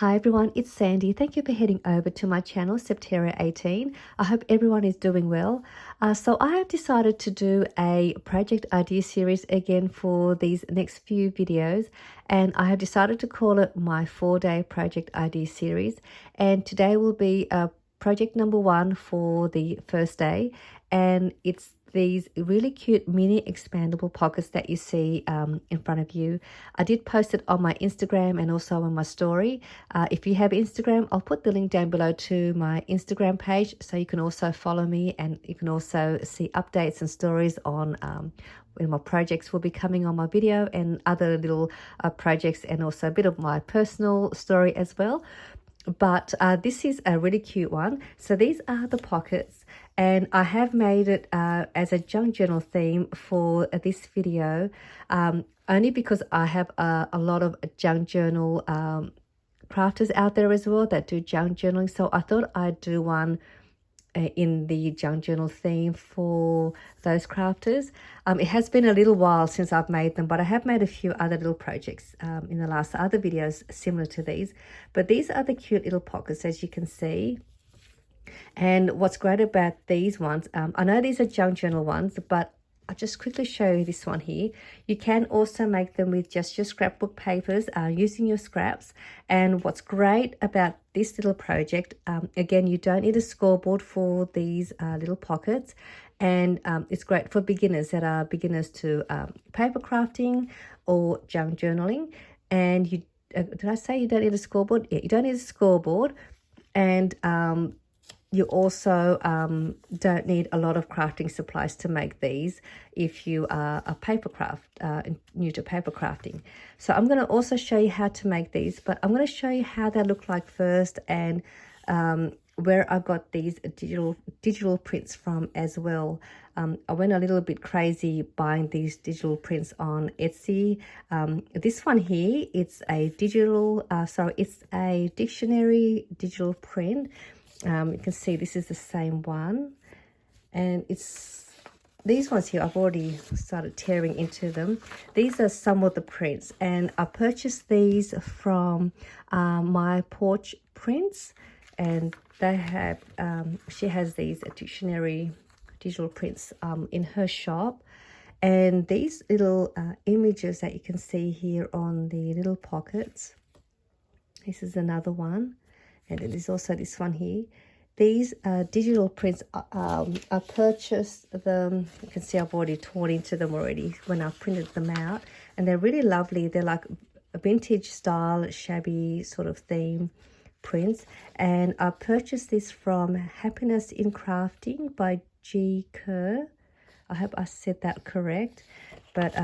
Hi everyone, it's Sandy. Thank you for heading over to my channel, Septeria 18. I hope everyone is doing well. So I have decided to do a project idea series again for these next few videos, and I have decided to call it my 4-day project idea series. And today will be project number 1 for the first day, and it's these really cute mini expandable pockets that you see in front of you. I did post it on my Instagram and also on my story. If you have Instagram, I'll put the link down below to my Instagram page, so you can also follow me and you can also see updates and stories on when my projects will be coming on my video and other little projects, and also a bit of my personal story as well. But this is a really cute one. So these are the pockets, and I have made it as a junk journal theme for this video, only because I have a lot of junk journal crafters out there as well that do junk journaling. So I thought I'd do one in the junk journal theme for those crafters. It has been a little while since I've made them, but I have made a few other little projects in the last other videos similar to these. But these are the cute little pockets, as you can see. And what's great about these ones, I know these are junk journal ones, but I'll just quickly show you this one here. You can also make them with just your scrapbook papers using your scraps. And what's great about this little project, again, you don't need a scoreboard for these little pockets. And it's great for beginners that are beginners to paper crafting or junk journaling. And you, did I say you don't need a scoreboard? Yeah, you don't need a scoreboard. And you also don't need a lot of crafting supplies to make these if you are a new to paper crafting. So I'm going to also show you how to make these, but I'm going to show you how they look like first, and where I got these digital prints from as well. I went a little bit crazy buying these digital prints on Etsy. This one here, it's a it's a dictionary digital print. You can see this is the same one, and it's these ones here. I've already started tearing into them. These are some of the prints, and I purchased these from my Porch Prints, and they have she has these dictionary digital prints in her shop. And these little images that you can see here on the little pockets, this is another one. And then there's also this one here. These digital prints, I purchased them. You can see I've already torn into them already when I printed them out. And they're really lovely. They're like a vintage style, shabby sort of theme prints. And I purchased this from Happiness in Crafting by G. Kerr. I hope I said that correct. But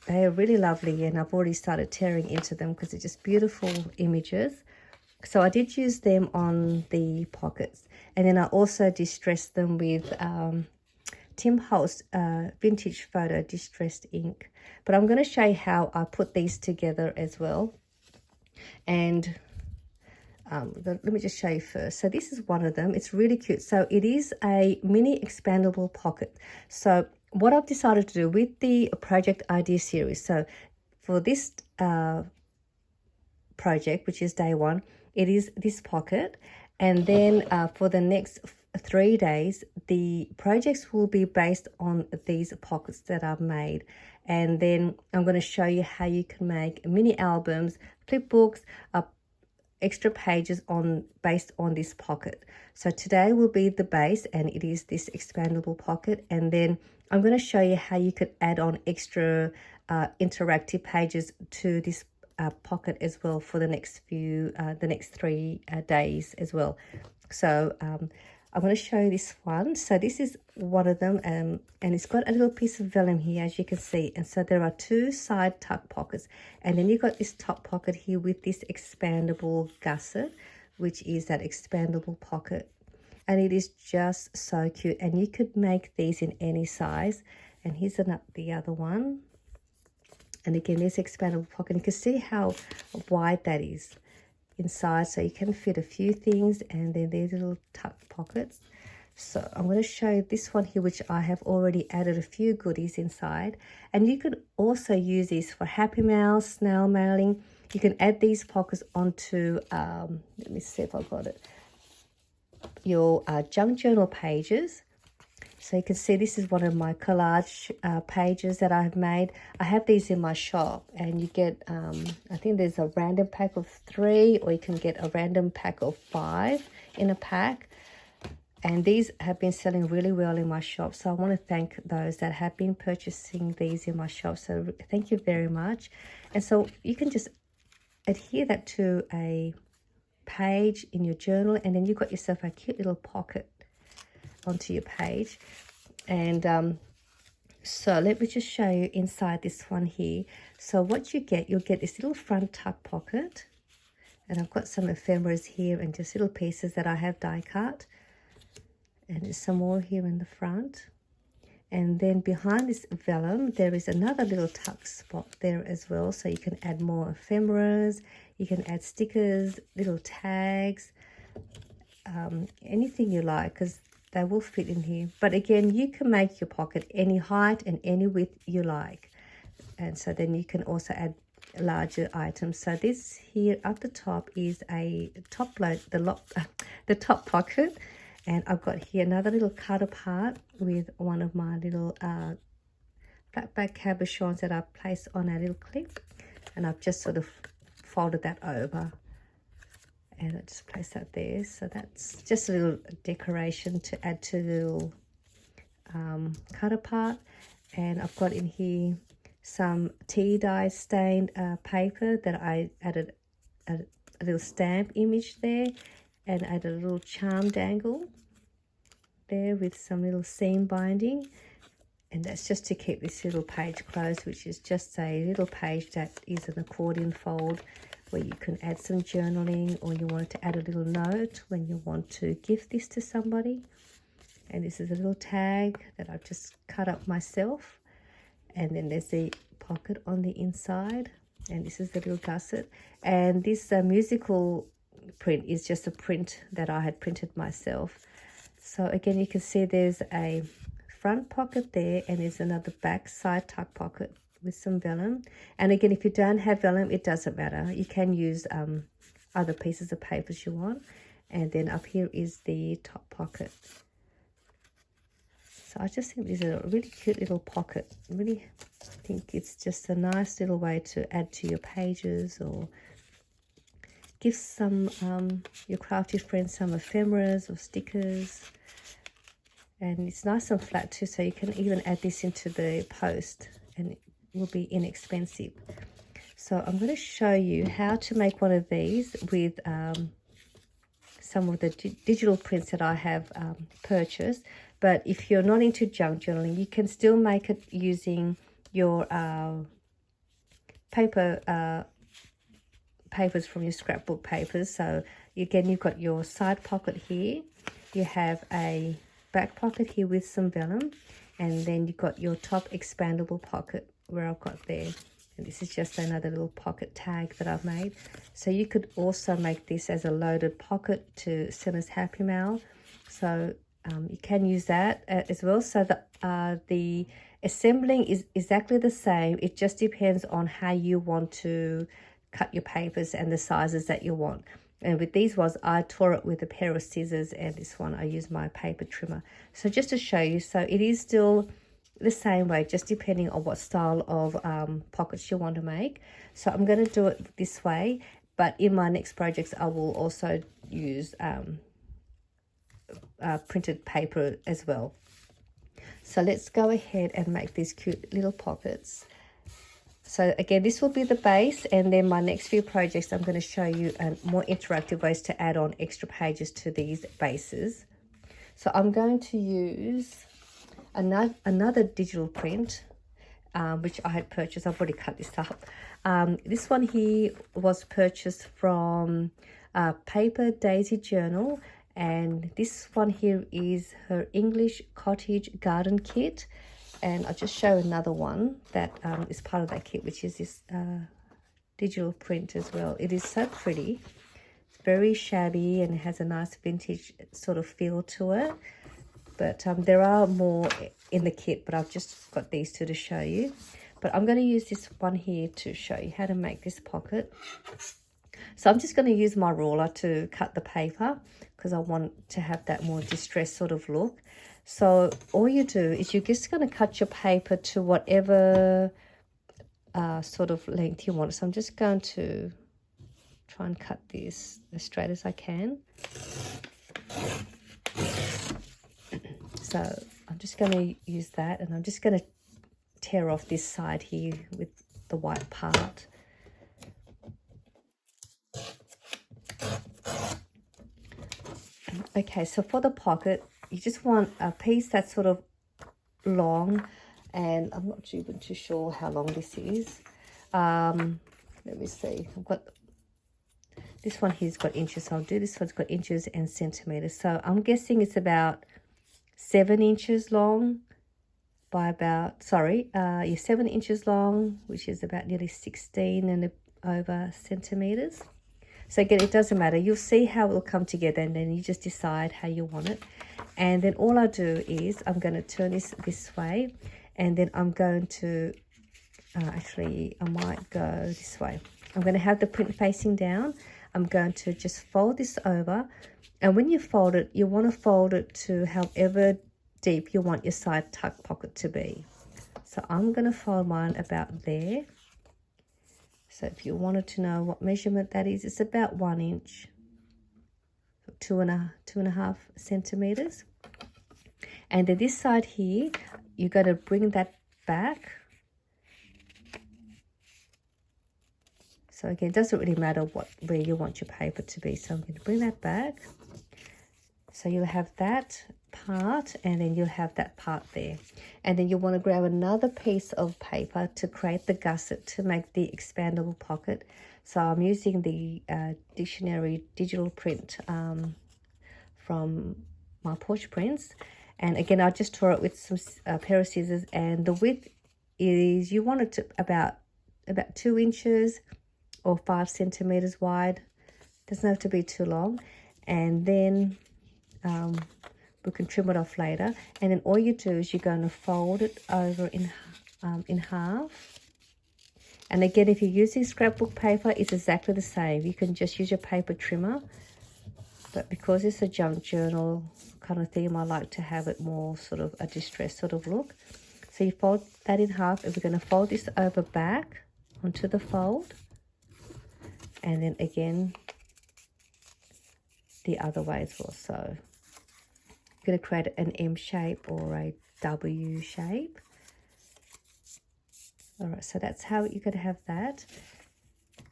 they are really lovely, and I've already started tearing into them because they're just beautiful images. So I did use them on the pockets, and then I also distressed them with Tim Holtz vintage photo distressed ink. But I'm going to show you how I put these together as well. And let me just show you first. So this is one of them. It's really cute. So it is a mini expandable pocket. So what I've decided to do with the project idea series, so for this project, which is day 1, it is this pocket. And then for the next 3 days, the projects will be based on these pockets that I've made. And then I'm going to show you how you can make mini albums, flipbooks, extra pages based on this pocket. So today will be the base, and it is this expandable pocket. And then I'm going to show you how you could add on extra interactive pages to this pocket as well for the next 3 days as well. So I'm going to show you this one. So this is one of them, and it's got a little piece of vellum here, as you can see. And so there are 2 side tuck pockets, and then you've got this top pocket here with this expandable gusset, which is that expandable pocket. And it is just so cute, and you could make these in any size. And here's the other one. And again, this expandable pocket, you can see how wide that is inside, so you can fit a few things. And then these little tuck pockets. So I'm going to show you this one here, which I have already added a few goodies inside. And you could also use these for happy mail, snail mailing. you can add these pockets onto, let me see if I got it, your junk journal pages. So you can see this is one of my collage pages that I've made. I have these in my shop, and you get, I think there's a random pack of 3, or you can get a random pack of 5 in a pack. And these have been selling really well in my shop. So I want to thank those that have been purchasing these in my shop. So thank you very much. And so you can just adhere that to a page in your journal, and then you've got yourself a cute little pocket onto your page. And so let me just show you inside this one here. So what you get, you'll get this little front tuck pocket, and I've got some ephemeras here and just little pieces that I have die cut, and there's some more here in the front. And then behind this vellum there is another little tuck spot there as well, so you can add more ephemeras, you can add stickers, little tags, anything you like, because they will fit in here. But again, you can make your pocket any height and any width you like. And so then you can also add larger items. So this here up the top is a top load, the top pocket. And I've got here another little cut apart with one of my little flat back cabochons that I've placed on a little clip. And I've just sort of folded that over. And I just place that there. So that's just a little decoration to add to the little cut apart. And I've got in here some tea dye stained paper that I added a little stamp image there, and added a little charm dangle there with some little seam binding. And that's just to keep this little page closed, which is just a little page that is an accordion fold, where you can add some journaling, or you want to add a little note when you want to gift this to somebody. And this is a little tag that I've just cut up myself. And then there's the pocket on the inside, and this is the little gusset. And this musical print is just a print that I had printed myself. So again, you can see there's a front pocket there, and there's another back side tuck pocket with some vellum. And again, if you don't have vellum, it doesn't matter. You can use other pieces of papers you want. And then up here is the top pocket. So I just think this is a really cute little pocket. I really think it's just a nice little way to add to your pages, or give some your crafty friends some ephemeras or stickers. And it's nice and flat too, so you can even add this into the post, and will be inexpensive. So I'm going to show you how to make one of these with some of the digital prints that I have purchased. But if you're not into junk journaling, you can still make it using your papers from your scrapbook papers. So again, you've got your side pocket here, you have a back pocket here with some vellum, and then you've got your top expandable pocket where I've got there. And this is just another little pocket tag that I've made. So you could also make this as a loaded pocket to send as happy mail. So you can use that as well. So the assembling is exactly the same. It just depends on how you want to cut your papers and the sizes that you want. And with these ones, I tore it with a pair of scissors, and this one I use my paper trimmer. So just to show you, so it is still the same way, just depending on what style of pockets you want to make. So I'm going to do it this way, but in my next projects I will also use printed paper as well. So let's go ahead and make these cute little pockets. So again, this will be the base, and then my next few projects I'm going to show you more interactive ways to add on extra pages to these bases. So I'm going to use another digital print which I had purchased. I've already cut this up. This one here was purchased from Paper Daisy Journal, and this one here is her English Cottage Garden Kit. And I'll just show another one that is part of that kit, which is this digital print as well. It is so pretty. It's very shabby and it has a nice vintage sort of feel to it. But there are more in the kit, but I've just got these two to show you. but I'm going to use this one here to show you how to make this pocket. So I'm just going to use my ruler to cut the paper because I want to have that more distressed sort of look. So all you do is you're just going to cut your paper to whatever sort of length you want. So I'm just going to try and cut this as straight as I can. So I'm just going to use that, and I'm just going to tear off this side here with the white part. Okay, so for the pocket, you just want a piece that's sort of long, and I'm not even too sure how long this is. Let me see. I've got this one here's got inches, so I'll do this one's got inches and centimeters. So I'm guessing it's about 7 inches long by about, 7 inches long, which is about nearly 16 and over centimeters. So again, it doesn't matter. You'll see how it will come together, and then you just decide how you want it. And then all I do is I'm going to turn this way, and then I'm going to, actually, I might go this way. I'm going to have the print facing down. I'm going to just fold this over. And when you fold it, you want to fold it to however deep you want your side tuck pocket to be. So I'm going to fold mine about there. So if you wanted to know what measurement that is, it's about 1 inch, 2.5 centimeters. And then this side here, you're going to bring that back. So again, it doesn't really matter where you want your paper to be. So I'm going to bring that back. So you'll have that part, and then you'll have that part there. And then you'll want to grab another piece of paper to create the gusset to make the expandable pocket. So I'm using the dictionary digital print from my Porch Prints. And again, I just tore it with some pair of scissors, and the width is, you want it to about 2 inches or 5 centimeters wide. Doesn't have to be too long. And then we can trim it off later. And then all you do is you're going to fold it over in half. And again, if you're using scrapbook paper, it's exactly the same. You can just use your paper trimmer. But because it's a junk journal kind of theme, I like to have it more sort of a distressed sort of look. So you fold that in half, and we're going to fold this over back onto the fold. And then again, the other way as well. So I'm going to create an M shape or a W shape. All right, so that's how you're going to have that.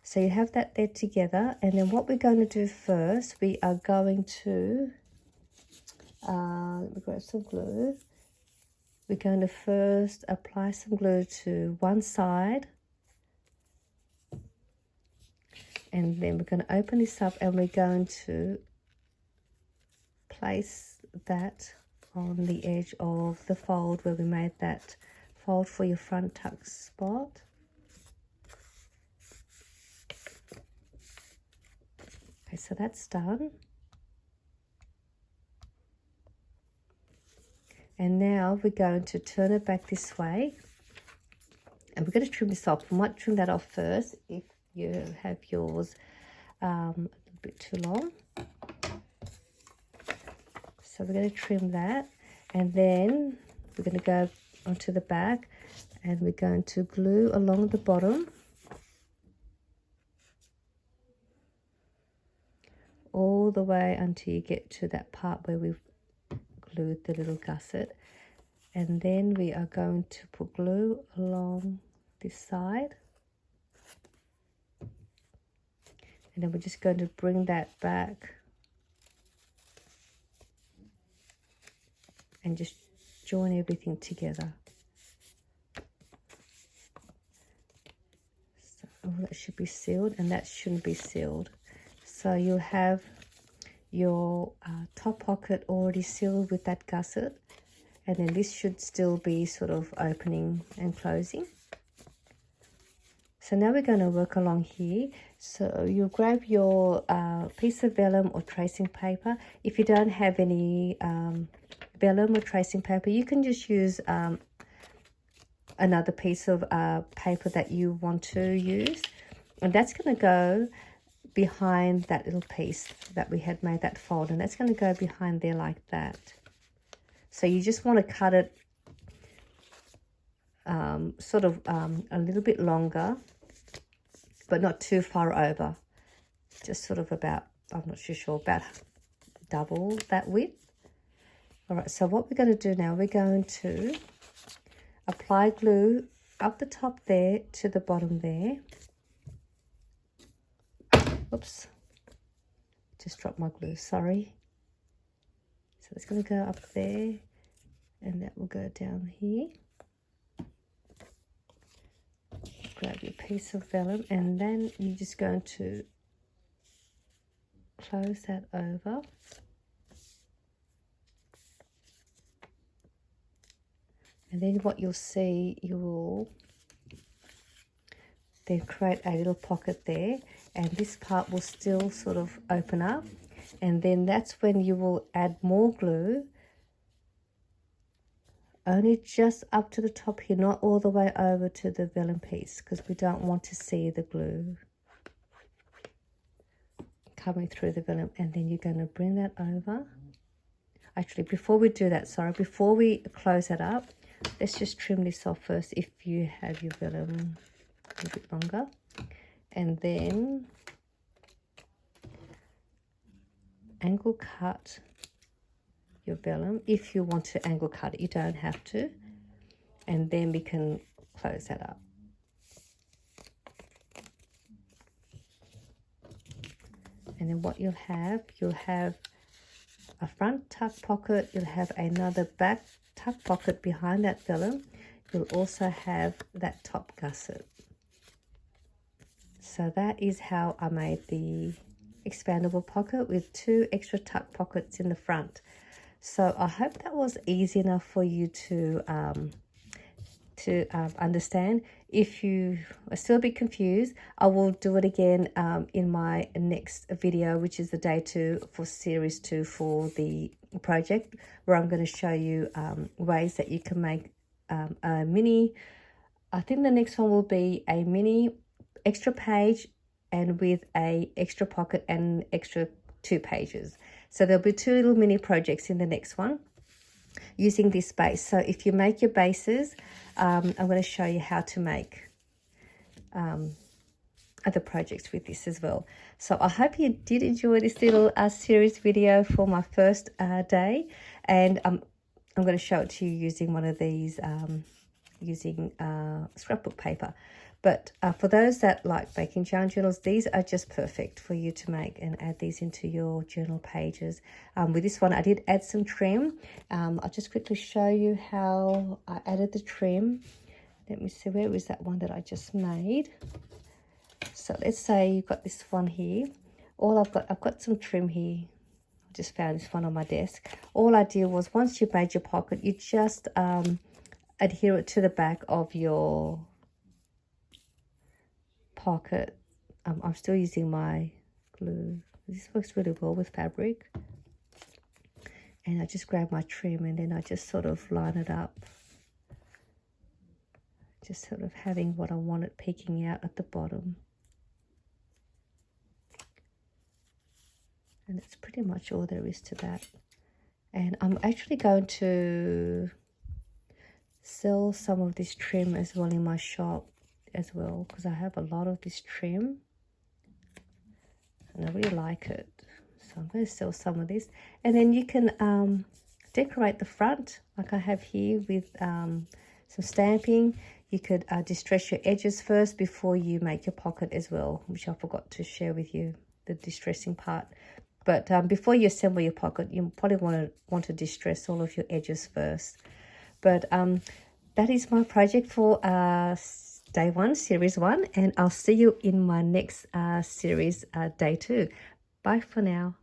So you have that there together. And then what we're going to do first, we are going to, let me grab some glue. We're going to first apply some glue to one side. And then we're going to open this up, and we're going to place that on the edge of the fold where we made that fold for your front tuck spot. Okay, so that's done. And now we're going to turn it back this way, and we're going to trim this off. We might trim that off first if you have yours a little bit too long. So we're going to trim that, and then we're going to go onto the back, and we're going to glue along the bottom all the way until you get to that part where we've glued the little gusset. And then we are going to put glue along this side. And then we're just going to bring that back and just join everything together. So that should be sealed, and that shouldn't be sealed. So you'll have your top pocket already sealed with that gusset, and then this should still be sort of opening and closing. So now we're going to work along here. So you'll grab your piece of vellum or tracing paper. If you don't have any vellum or tracing paper, you can just use a another piece of paper that you want to use, and that's going to go behind that little piece that we had made that fold, and that's going to go behind there like that. So you just want to cut it sort of a little bit longer, but not too far over, just sort of about, I'm not too sure, about double that width. All right, so what we're going to do now, we're going to apply glue up the top there to the bottom there. Oops, just dropped my glue, sorry. So it's going to go up there, and that will go down here. Grab your piece of vellum, and then you're just going to close that over. And then what you'll see, you will then create a little pocket there, and this part will still sort of open up, and then that's when you will add more glue, only just up to the top here, not all the way over to the vellum piece, because we don't want to see the glue coming through the vellum. And then you're going to bring that over. Actually, before we do that, sorry, before we close it up, let's just trim this off first if you have your vellum a little bit longer. And then angle cut your vellum. If you want to angle cut it, you don't have to. And then we can close that up. And then what you'll have a front tuck pocket, you'll have another back tuck pocket behind that vellum. You'll also have that top gusset. So that is how I made the expandable pocket with 2 extra tuck pockets in the front. So I hope that was easy enough for you to understand. If you are still a bit confused, I will do it again in my next video, which is the day 2 for series 2 for the project, where I'm going to show you ways that you can make a mini, I think the next one will be a mini extra page, and with a extra pocket and extra 2 pages. So there'll be 2 little mini projects in the next one using this base. So if you make your bases, I'm going to show you how to make other projects with this as well. So I hope you did enjoy this little series video for my first day, and I'm going to show it to you using one of these using scrapbook paper. But for those that like making yarn journals, these are just perfect for you to make and add these into your journal pages. With this one, I did add some trim. I'll just quickly show you how I added the trim. Let me see, where was that one that I just made? So let's say you've got this one here. I've got some trim here. I just found this one on my desk. All I did was, once you made your pocket, you just adhere it to the back of your pocket. I'm still using my glue. This works really well with fabric. And I just grab my trim, and then I just sort of line it up, just sort of having what I want it peeking out at the bottom. And that's pretty much all there is to that. And I'm actually going to sell some of this trim as well in my shop as well, because I have a lot of this trim and I really like it. So I'm going to sell some of this, and then you can decorate the front like I have here with some stamping. You could distress your edges first before you make your pocket as well, which I forgot to share with you, the distressing part. But before you assemble your pocket, you probably want to distress all of your edges first. But that is my project for day 1, series 1, and I'll see you in my next series, day 2. Bye for now.